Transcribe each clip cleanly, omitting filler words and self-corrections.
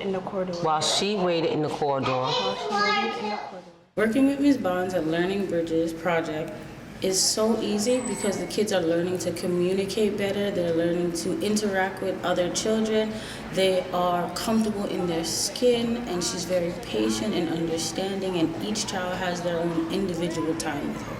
in the corridor. While she waited in the corridor. Working with Ms. Bonds at Learning Bridges project is so easy because the kids are learning to communicate better, they're learning to interact with other children, they are comfortable in their skin, and she's very patient and understanding, and each child has their own individual time with her.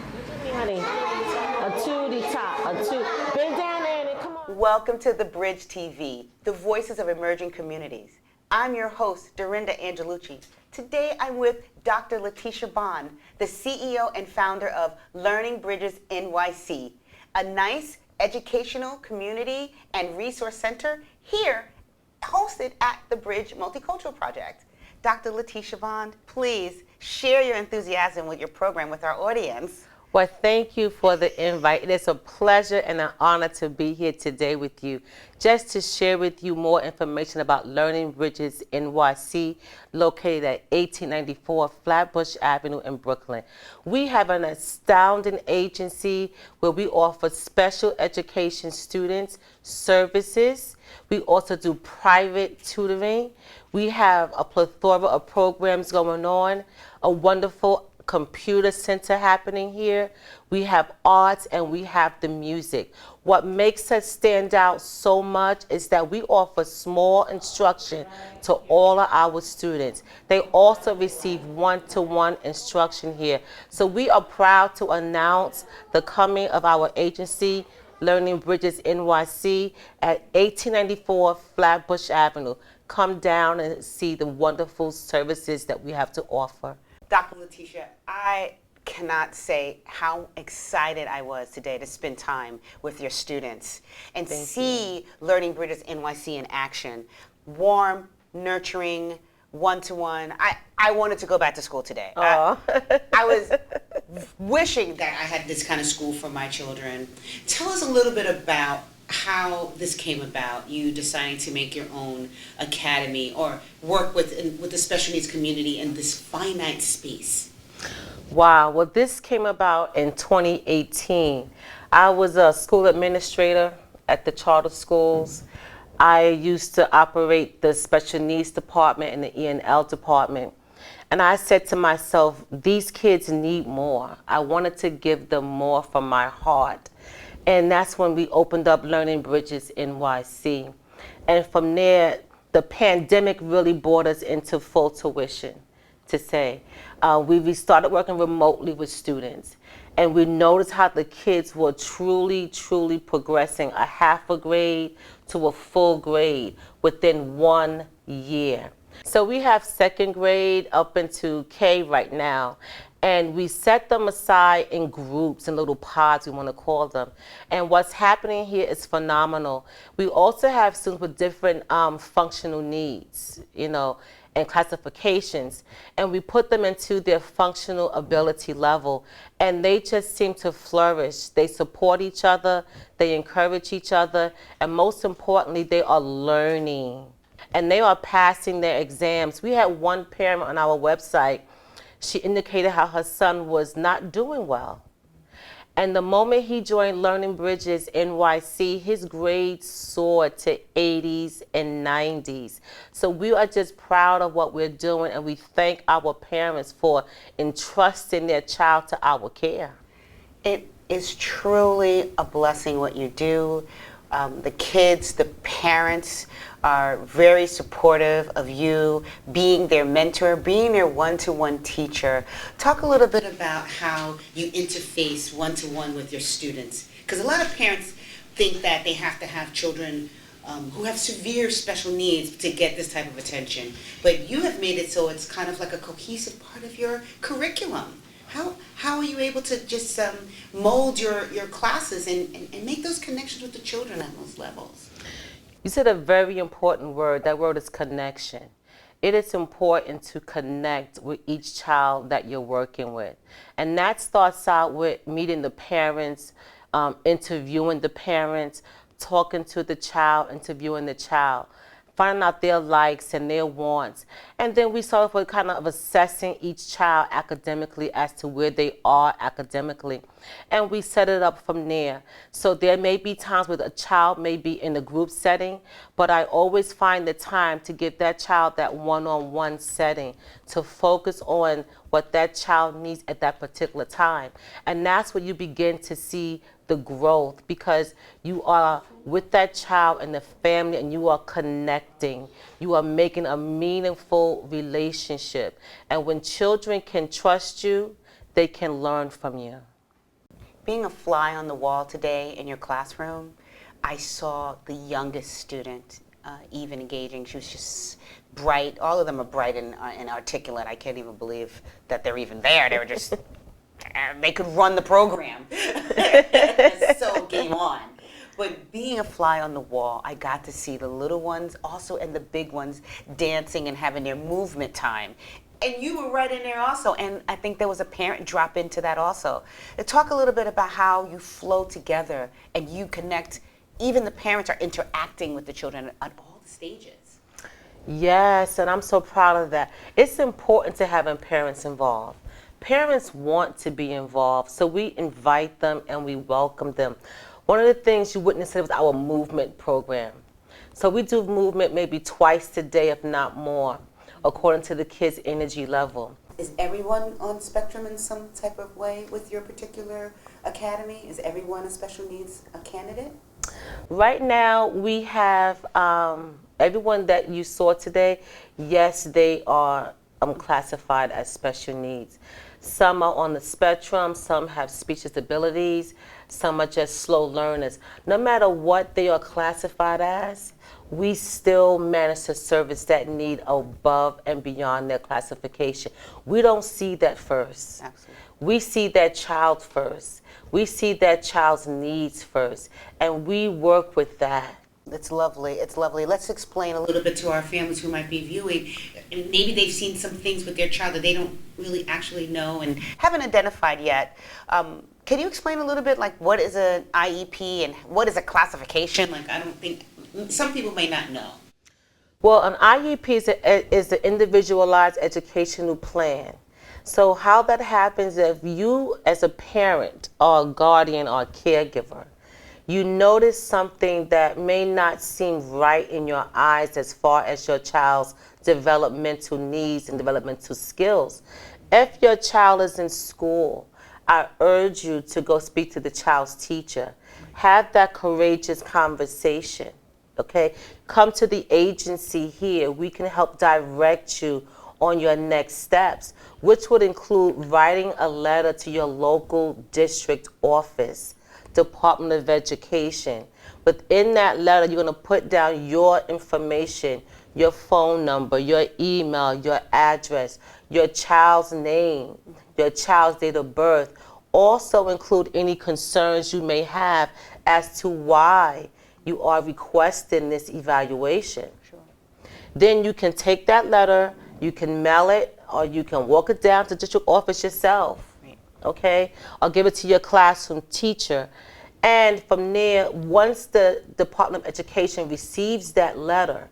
Honey, a two, the top, a two. Bend down, Annie, come on. Welcome to The Bridge TV, the voices of emerging communities. I'm your host, Dorinda Angelucci. Today I'm with Dr. LaTisha Bond, the CEO and founder of Learning Bridges NYC, a nice educational community and resource center here hosted at the Bridge Multicultural Project. Dr. LaTisha Bond, please share your enthusiasm with your program with our audience. Well, thank you for the invite. It is a pleasure and an honor to be here today with you, just to share with you more information about Learning Bridges NYC, located at 1894 Flatbush Avenue in Brooklyn. We have an astounding agency where we offer special education students services. We also do private tutoring. We have a plethora of programs going on, a wonderful computer center happening here. We have arts and we have the music. What makes us stand out so much is that we offer small instruction to all of our students. They also receive one-to-one instruction here. So we are proud to announce the coming of our agency, Learning Bridges NYC, at 1894 Flatbush Avenue. Come down and see the wonderful services that we have to offer. Dr. LaTisha, I cannot say how excited I was today to spend time with your students and see Learning Bridges NYC in action. Warm, nurturing, one-to-one. I wanted to go back to school today. I was wishing that I had this kind of school for my children. Tell us a little bit about how this came about, you deciding to make your own academy or work with the special needs community in this finite space. Wow, well, this came about in 2018. I was a school administrator at the charter schools. I used to operate the special needs department and the E&L department. And I said to myself, these kids need more. I wanted to give them more from my heart. And that's when we opened up Learning Bridges NYC. And from there, the pandemic really brought us into full tuition, to say. We started working remotely with students. And we noticed how the kids were truly, truly progressing a half a grade to a full grade within 1 year. So we have second grade up into K right now. And we set them aside in groups, in little pods, we want to call them. And what's happening here is phenomenal. We also have students with different functional needs, and classifications. And we put them into their functional ability level. And they just seem to flourish. They support each other, they encourage each other, and most importantly, they are learning. And they are passing their exams. We had one parent on our website. She indicated how her son was not doing well. And the moment he joined Learning Bridges NYC, his grades soared to 80s and 90s. So we are just proud of what we're doing, and we thank our parents for entrusting their child to our care. It is truly a blessing what you do. The kids, the parents are very supportive of you being their mentor, being their one-to-one teacher. Talk a little bit about how you interface one-to-one with your students. Because a lot of parents think that they have to have children who have severe special needs to get this type of attention. But you have made it so it's kind of like a cohesive part of your curriculum. How are you able to just mold your classes and make those connections with the children at those levels? You said a very important word. That word is connection. It is important to connect with each child that you're working with. And that starts out with meeting the parents, interviewing the parents, talking to the child, interviewing the child, finding out their likes and their wants. And then we started with kind of assessing each child academically as to where they are academically. And we set it up from there. So there may be times where a child may be in a group setting, but I always find the time to give that child that one-on-one setting to focus on what that child needs at that particular time. And that's where you begin to see the growth, because you are with that child and the family and you are connecting. You are making a meaningful relationship. And when children can trust you, they can learn from you. Being a fly on the wall today in your classroom, I saw the youngest student even engaging. She was just bright. All of them are bright and articulate. I can't even believe that they're even there. They were just, they could run the program. So game on. But being a fly on the wall, I got to see the little ones also and the big ones dancing and having their movement time. And you were right in there also, and I think there was a parent drop into that also. Talk a little bit about how you flow together and you connect. Even the parents are interacting with the children at all the stages. Yes, and I'm so proud of that. It's important to having parents involved. Parents want to be involved, so we invite them and we welcome them. One of the things you witnessed was our movement program. So we do movement maybe twice a day, if not more, according to the kids' energy level. Is everyone on spectrum in some type of way with your particular academy? Is everyone a special needs candidate? Right now, we have everyone that you saw today, yes, they are classified as special needs. Some are on the spectrum, some have speech disabilities, some are just slow learners. No matter what they are classified as, we still manage to service that need above and beyond their classification. We don't see that first. Absolutely. We see that child first. We see that child's needs first, and we work with that. It's lovely. It's lovely. Let's explain a little bit to our families who might be viewing. And maybe they've seen some things with their child that they don't really actually know and haven't identified yet. Can you explain a little bit, like, what is an IEP and what is a classification? Like, I don't think, some people may not know. Well, an IEP is the individualized educational plan. So how that happens, if you as a parent or a guardian or a caregiver, you notice something that may not seem right in your eyes as far as your child's developmental needs and developmental skills. If your child is in school, I urge you to go speak to the child's teacher. Have that courageous conversation, okay? Come to the agency here. We can help direct you on your next steps, which would include writing a letter to your local district office, Department of Education. Within that letter, you're going to put down your information, your phone number, your email, your address, your child's name, your child's date of birth. Also include any concerns you may have as to why you are requesting this evaluation. Sure. Then you can take that letter, you can mail it, or you can walk it down to district office yourself. Okay, or give it to your classroom teacher. And from there, once the Department of Education receives that letter,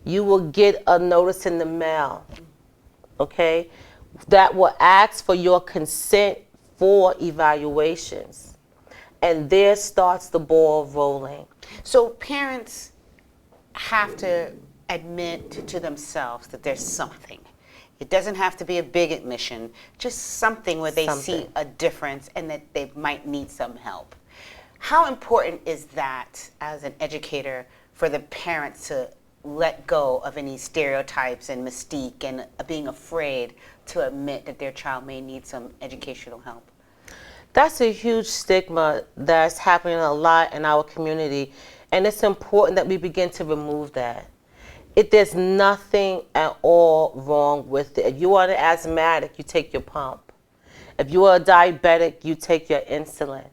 you will get a notice in the mail, okay, that will ask for your consent for evaluations. And there starts the ball rolling. So parents have to admit to themselves that there's something. It doesn't have to be a big admission, just something where they see a difference and that they might need some help. How important is that as an educator for the parents to let go of any stereotypes and mystique and being afraid to admit that their child may need some educational help? That's a huge stigma that's happening a lot in our community, and it's important that we begin to remove that. There's nothing at all wrong with it. If you are an asthmatic, you take your pump. If you are a diabetic, you take your insulin.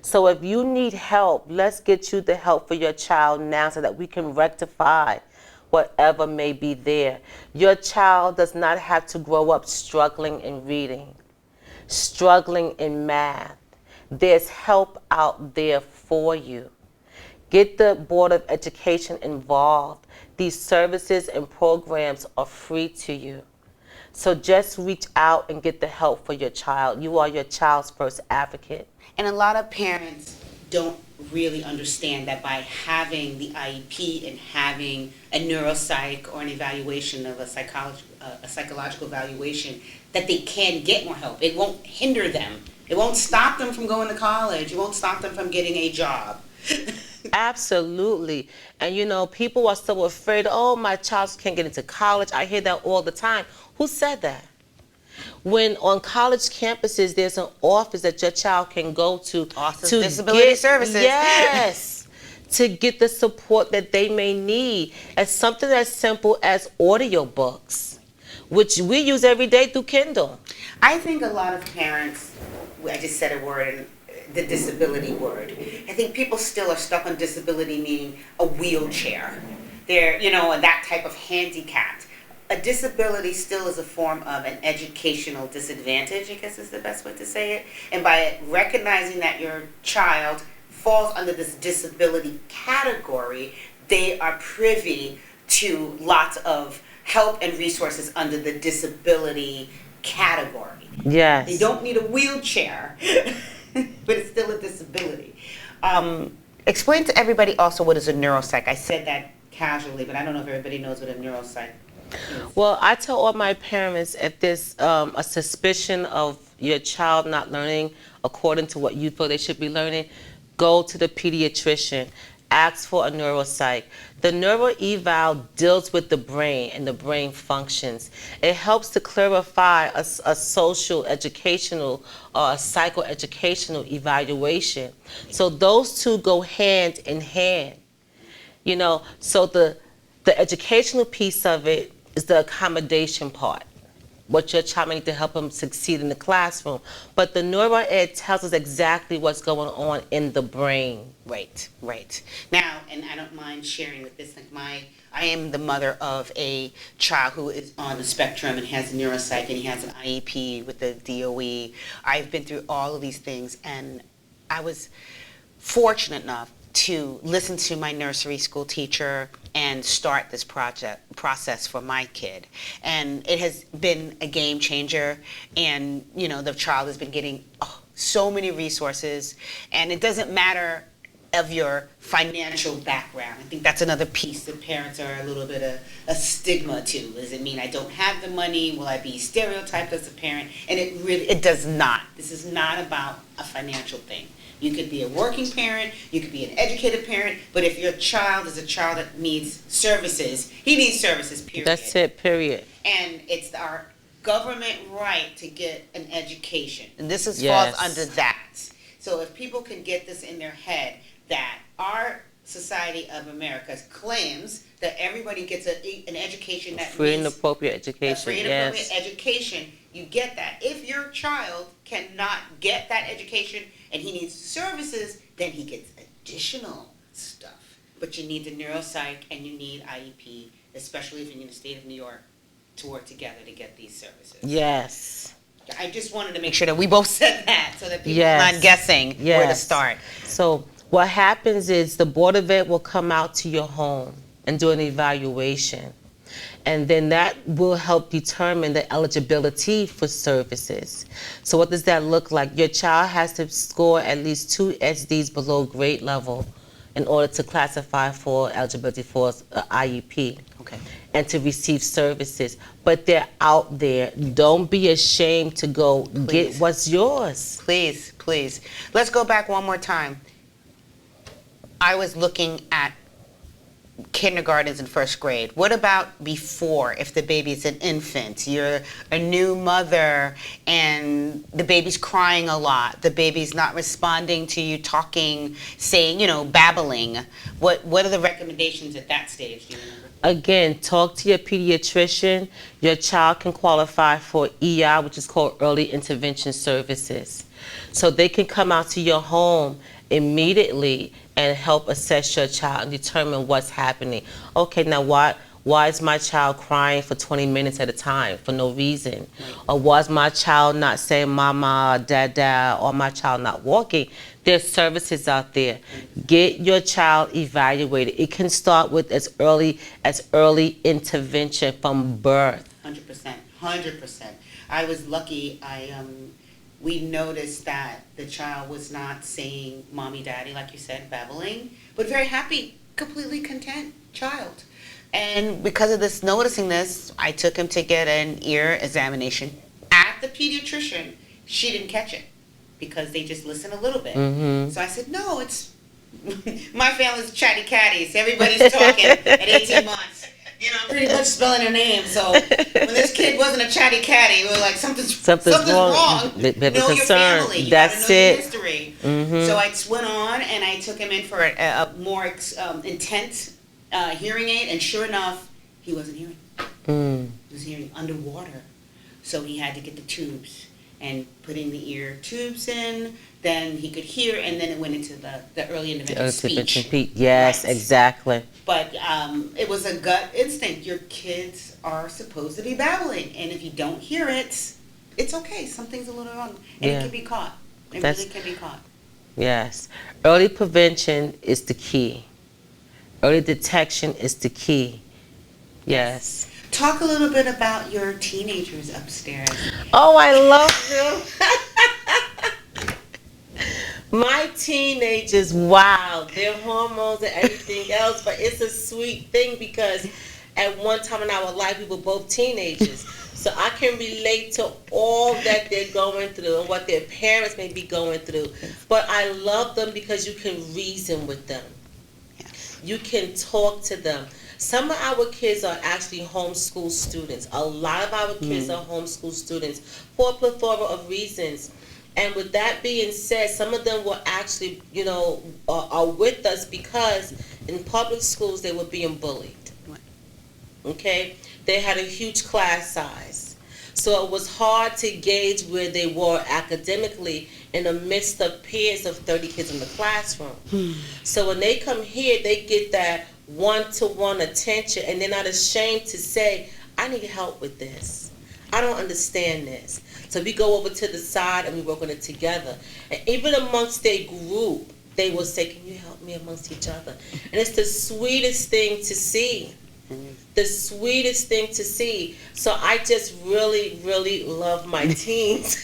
So if you need help, let's get you the help for your child now so that we can rectify whatever may be there. Your child does not have to grow up struggling in reading, struggling in math. There's help out there for you. Get the Board of Education involved. These services and programs are free to you. So just reach out and get the help for your child. You are your child's first advocate. And a lot of parents don't really understand that by having the IEP and having a neuropsych or an evaluation of a psychological evaluation, that they can get more help. It won't hinder them. It won't stop them from going to college. It won't stop them from getting a job. Absolutely. And you know, people are so afraid, oh, my child can't get into college. I hear that all the time. Who said that? When on college campuses, there's an office that your child can go to Disability Services. Yes, to get the support that they may need. As something as simple as audiobooks, which we use every day through Kindle. I think a lot of parents, I just said a word, the disability word. I think people still are stuck on disability, meaning a wheelchair. They're, that type of handicap. A disability still is a form of an educational disadvantage, I guess is the best way to say it. And by recognizing that your child falls under this disability category, they are privy to lots of help and resources under the disability category. Yes. They don't need a wheelchair, but it's still a disability. Explain to everybody also what is a neuropsych. I said that casually, but I don't know if everybody knows what a neuropsych is. Well, I tell all my parents, if there's a suspicion of your child not learning according to what you feel they should be learning, go to the pediatrician. Ask for a neuropsych. The neuroeval deals with the brain and the brain functions. It helps to clarify a social, educational, or a psychoeducational evaluation. So those two go hand in hand. So the educational piece of it is the accommodation part, what your child may need to help them succeed in the classroom. But the neuroed tells us exactly what's going on in the brain. Right. Now, and I don't mind sharing with this, I am the mother of a child who is on the spectrum and has a neuropsych, and he has an IEP with the DOE. I've been through all of these things, and I was fortunate enough to listen to my nursery school teacher and start this process for my kid. And it has been a game changer. And, the child has been getting so many resources. And it doesn't matter of your financial background. I think that's another piece that parents are a little bit of a stigma to. Does it mean I don't have the money? Will I be stereotyped as a parent? And it does not. This is not about a financial thing. You could be a working parent, you could be an educated parent, but if your child is a child that needs services, he needs services, period. That's it, period. And it's our government right to get an education. And this falls under that. So if people can get this in their head, that our society of America claims that everybody gets an education that free and appropriate education. Free and appropriate education, you get that. If your child cannot get that education and he needs services, then he gets additional stuff. But you need the neuropsych and you need IEP, especially if you're in the state of New York, to work together to get these services. Yes. I just wanted to make sure that we both said that so that people are not guessing where to start. So what happens is the Board of Ed will come out to your home and do an evaluation. And then that will help determine the eligibility for services. So what does that look like? Your child has to score at least 2 SDs below grade level in order to classify for eligibility for IEP. Okay. And to receive services. But they're out there. Don't be ashamed to go get what's yours. Please. Let's go back one more time. I was looking at kindergartens and first grade. What about before, if the baby's an infant, you're a new mother and the baby's crying a lot, the baby's not responding to you talking, saying, babbling. What are the recommendations at that stage, do you remember? Again, talk to your pediatrician. Your child can qualify for EI, which is called Early Intervention Services. So they can come out to your home immediately and help assess your child and determine what's happening. Okay, now Why is my child crying for 20 minutes at a time for no reason? Or was my child not saying mama, dada, or my child not walking? There's services out there. Get your child evaluated. It can start with as early intervention from birth. 100%. 100%. I was lucky. We noticed that the child was not saying mommy, daddy, like you said, babbling, but very happy, completely content child. And because of this, noticing this, I took him to get an ear examination at the pediatrician. She didn't catch it because they just listen a little bit. So I said, no, it's my family's chatty catties. Everybody's talking at 18 months. You know, pretty much spelling her name. So when this kid wasn't a chatty catty, we were like, something's wrong. Know your family. You That's gotta know your it. history. So I went on and I took him in for a more intense hearing aid, and sure enough, he wasn't hearing. He was hearing underwater. So he had to get the tubes and putting the ear tubes in. Then he could hear, and then it went into the early intervention speech. Yes, Right. exactly. But it was a gut instinct. Your kids are supposed to be babbling, and if you don't hear it, it's okay. Something's a little wrong, and it can be caught. It really can be caught. Yes. Early prevention is the key. Early detection is the key. Yes. Talk a little bit about your teenagers upstairs. Oh, I love them. My teenagers, wow, their hormones and everything else, but it's a sweet thing because at one time in our life we were both teenagers. So I can relate to all that they're going through and what their parents may be going through. But I love them because you can reason with them. You can talk to them. Some of our kids are actually homeschool students. A lot of our kids are homeschool students for a plethora of reasons. And with that being said, some of them were actually, are with us because in public schools they were being bullied. Okay? They had a huge class size. So it was hard to gauge where they were academically in the midst of peers of 30 kids in the classroom. So when they come here, they get that one-to-one attention, and they're not ashamed to say, I need help with this. I don't understand this. So we go over to the side and we work on it together. And even amongst their group, they will say, can you help me amongst each other? And it's the sweetest thing to see. The sweetest thing to see. So I just really, really love my teens.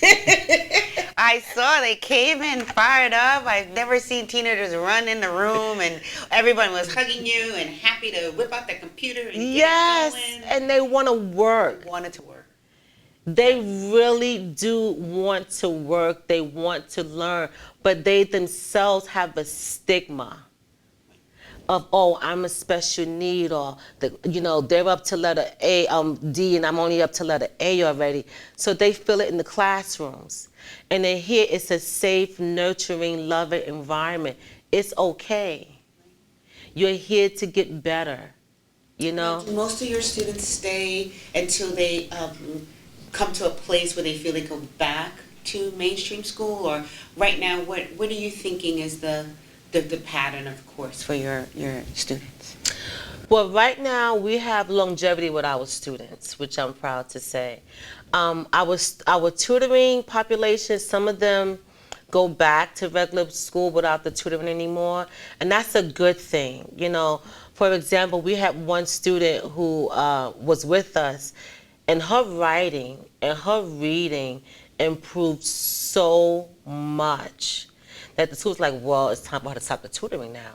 I saw they came in fired up. I've never seen teenagers run in the room and everyone was hugging you and happy to whip out their computer and get it going. And they want to work. They wanted to work. They really do want to work. They want to learn. But they themselves have a stigma of, oh, I'm a special need, or they're up to letter A, D, and I'm only up to letter A already. So they feel it in the classrooms. And then here it's a safe, nurturing, loving environment. It's okay. You're here to get better, Do most of your students stay until they come to a place where they feel they go back to mainstream school? Or right now, what are you thinking is the pattern of course for your students? Well, right now we have longevity with our students, which I'm proud to say. Our tutoring population, some of them go back to regular school without the tutoring anymore, and that's a good thing. For example, we had one student who was with us, and her writing and her reading improved so much that the school was like, well, it's time for her to stop the tutoring now.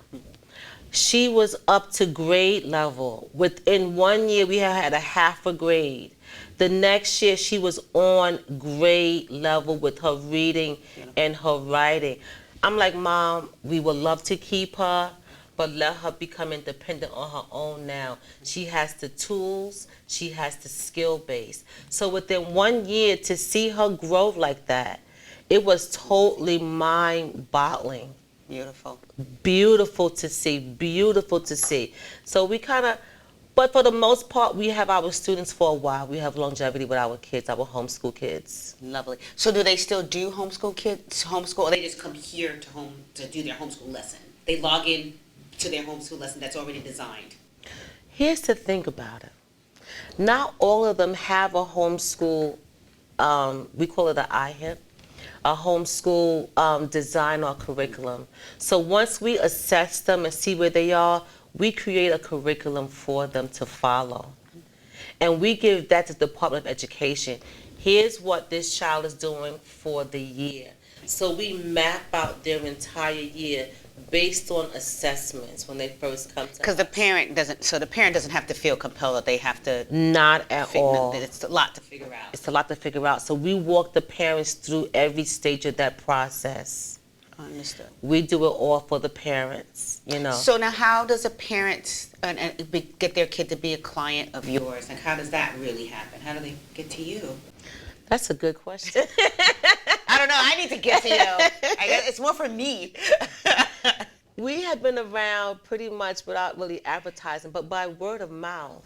She was up to grade level. Within 1 year, we had a half a grade. The next year, she was on grade level with her reading and her writing. I'm like, Mom, we would love to keep her, but let her become independent on her own now. She has the tools, she has the skill base. So within 1 year, to see her grow like that, it was totally mind-boggling. Beautiful to see. So we but for the most part, we have our students for a while. We have longevity with our kids, our homeschool kids. Lovely. So do they still do homeschool, or they just come here to do their homeschool lesson? They log in to their homeschool lesson that's already designed. Here's the thing about it. Not all of them have a homeschool, we call it an IHIP, a homeschool design or curriculum. So once we assess them and see where they are, we create a curriculum for them to follow. And we give that to the Department of Education. Here's what this child is doing for the year. So we map out their entire year based on assessments when they first come to Because the parent doesn't have to feel compelled that they have to. Not at all. It's a lot to figure out. It's a lot to figure out. So we walk the parents through every stage of that process. Understood. We do it all for the parents, you know. So now how does a parent get their kid to be a client of yours? And how does that really happen? How do they get to you? That's a good question. I don't know. I need to get to you. I guess it's more for me. We have been around pretty much without really advertising, but by word of mouth.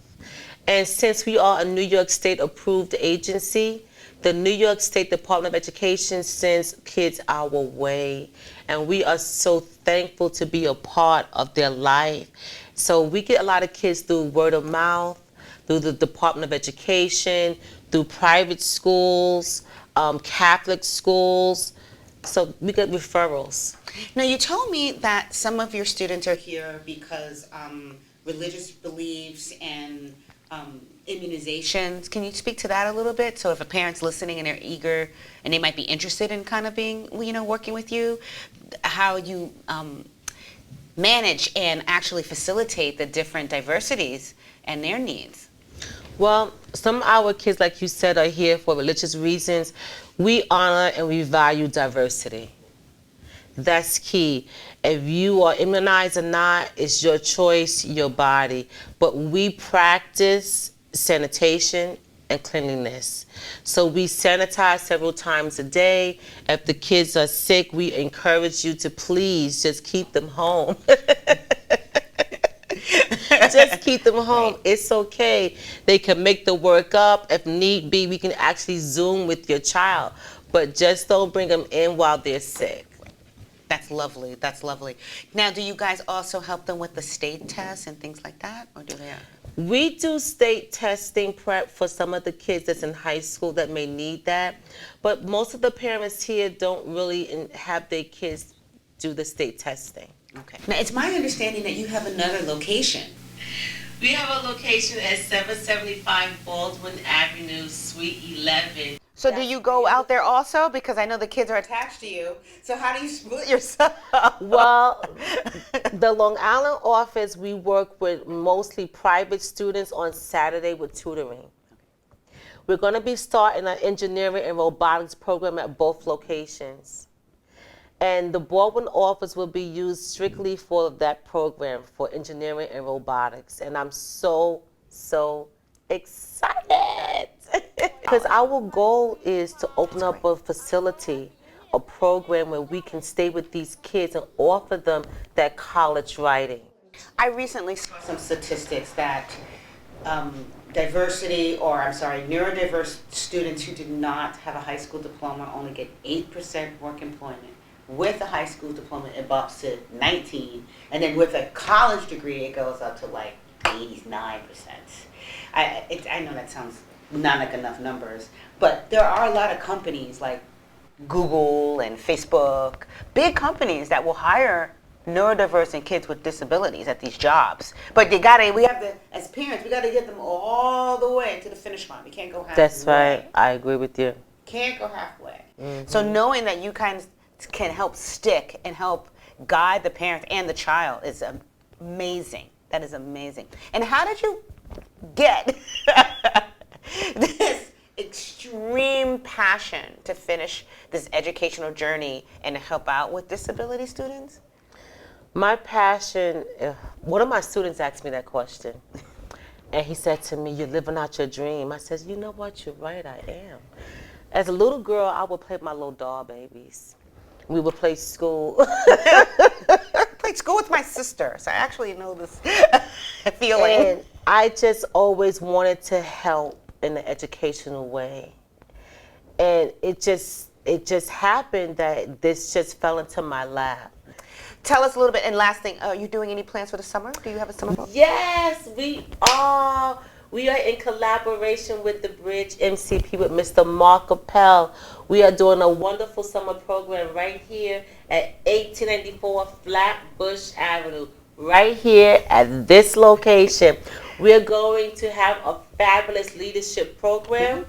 And since we are a New York State approved agency, the New York State Department of Education sends kids our way. And we are so thankful to be a part of their life. So we get a lot of kids through word of mouth, through the Department of Education, through private schools, Catholic schools. So we get referrals. Now, you told me that some of your students are here because religious beliefs and immunizations. Can you speak to that a little bit? So if a parent's listening and they're eager and they might be interested in kind of being, working with you, how you manage and actually facilitate the different diversities and their needs. Well, some of our kids, like you said, are here for religious reasons. We honor and we value diversity. That's key. If you are immunized or not, it's your choice, your body. But we practice sanitation and cleanliness. So we sanitize several times a day. If the kids are sick, we encourage you to please just keep them home. Just keep them home. Right. It's okay. They can make the work up. If need be, we can actually Zoom with your child. But just don't bring them in while they're sick. That's lovely. That's lovely. Now, do you guys also help them with the state tests and things like that? Or do they? We do state testing prep for some of the kids that's in high school that may need that. But most of the parents here don't really have their kids do the state testing. Okay. Now, it's my understanding that you have another location. We have a location at 775 Baldwin Avenue, Suite 11. So do you go out there also? Because I know the kids are attached to you. So how do you split yourself? Well, the Long Island office, we work with mostly private students on Saturday with tutoring. We're going to be starting an engineering and robotics program at both locations. And the Baldwin office will be used strictly for that program, for engineering and robotics. And I'm so excited. Because our goal is to open up a facility, a program where we can stay with these kids and offer them that college writing. I recently saw some statistics that neurodiverse students who did not have a high school diploma only get 8% work employment. With a high school diploma, it bumps to 19, and then with a college degree, it goes up to like 89%. I know that sounds not like enough numbers, but there are a lot of companies like Google and Facebook, big companies that will hire neurodiverse and kids with disabilities at these jobs. But as parents, we gotta get them all the way to the finish line. We can't go halfway. That's right. I agree with you. Can't go halfway. Mm-hmm. So knowing that you can help stick and help guide the parents and the child is amazing. That is amazing. And how did you get this extreme passion to finish this educational journey and to help out with disability students? My passion, one of my students asked me that question. And he said to me, "You're living out your dream." I said, "You know what? You're right, I am." As a little girl, I would play with my little doll babies. We would play school. I played school with my sister, so I actually know this feeling. And I just always wanted to help in an educational way. And it just happened that this just fell into my lap. Tell us a little bit, and last thing, are you doing any plans for the summer? Do you have a summer program? Yes, we are. We are in collaboration with the Bridge MCP with Mr. Mark Appel. We are doing a wonderful summer program right here at 1894 Flatbush Avenue, right here at this location. We are going to have a fabulous leadership program,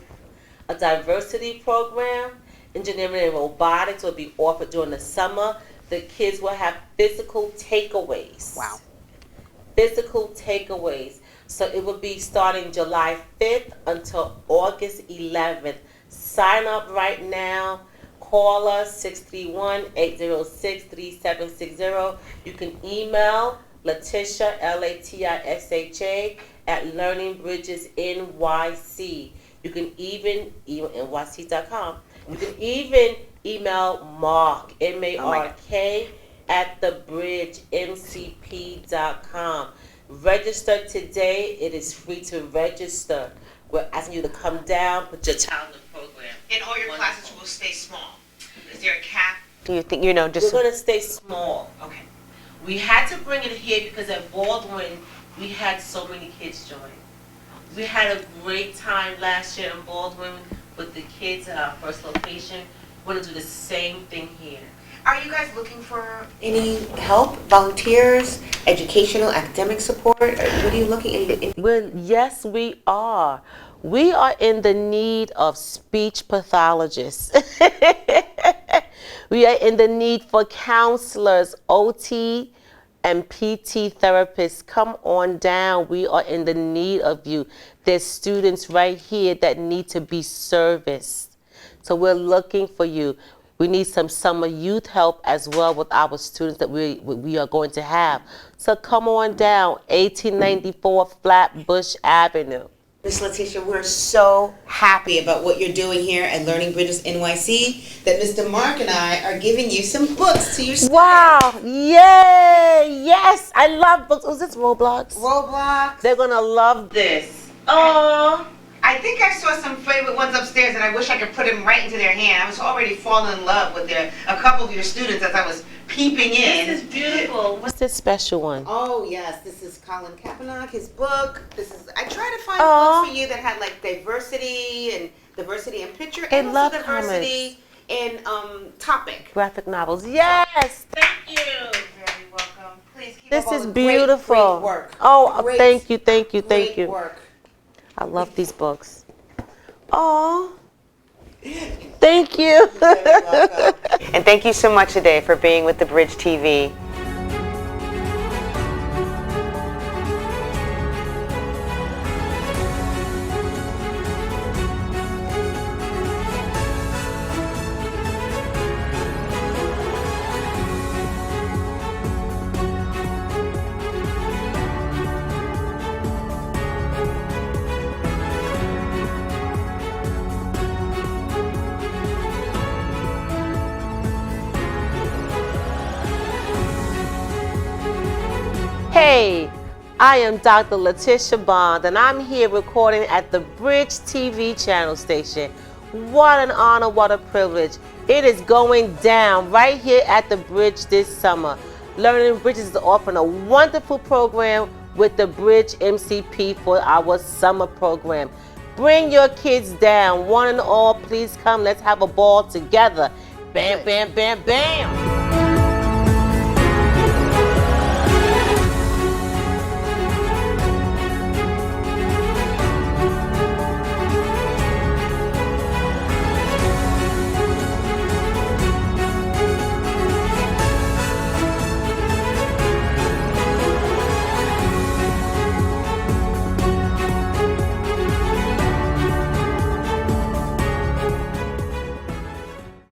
a diversity program, engineering and robotics will be offered during the summer. The kids will have physical takeaways. Wow. Physical takeaways. So it will be starting July 5th until August 11th. Sign up right now. Call us 631-806-3760. You can email LaTisha, LaTisha, at Learning Bridges NYC. You can even email NYC.com. You can even email Mark, MARK, at thebridgemcp.com. Register today. It is free to register. We're asking you to come down, put your child in the program. And all your classes will stay small. Is there a cap? Do you think, We're going to stay small. Okay. We had to bring it here because at Baldwin, we had so many kids join. We had a great time last year in Baldwin with the kids at our first location. We're going to do the same thing here. Are you guys looking for any help, volunteers, educational, academic support? Or what are you looking at? Well, yes, we are. We are in the need of speech pathologists. We are in the need for counselors, OT, and PT therapists. Come on down. We are in the need of you. There's students right here that need to be serviced. So we're looking for you. We need some summer youth help as well with our students that we are going to have. So come on down, 1894 Flatbush Avenue. Miss LaTisha, we're so happy about what you're doing here at Learning Bridges NYC that Mr. Mark and I are giving you some books to your students. Wow, yay, yes, I love books. Was this Roblox? Roblox. They're gonna love this. Oh. I think I saw some favorite ones upstairs and I wish I could put them right into their hand. I was already falling in love with a couple of your students as I was peeping in. This is beautiful. What's this special one? Oh yes, this is Colin Kavanagh, his book. I tried to find books for you that had like diversity and picture and love also diversity comics. and topic. Graphic novels. Yes, thank you. You're very welcome. Please keep This up all is the beautiful. Great work. Oh, Great, thank you. great Work. work. I love these books. Oh, thank you. You're very welcome. And thank you so much today for being with the Bridge TV. Hey, I am Dr. LaTisha Bond, and I'm here recording at the Bridge TV channel station. What an honor, what a privilege. It is going down right here at the Bridge this summer. Learning Bridges is offering a wonderful program with the Bridge MCP for our summer program. Bring your kids down. One and all, please come. Let's have a ball together. Bam, bam, bam, bam.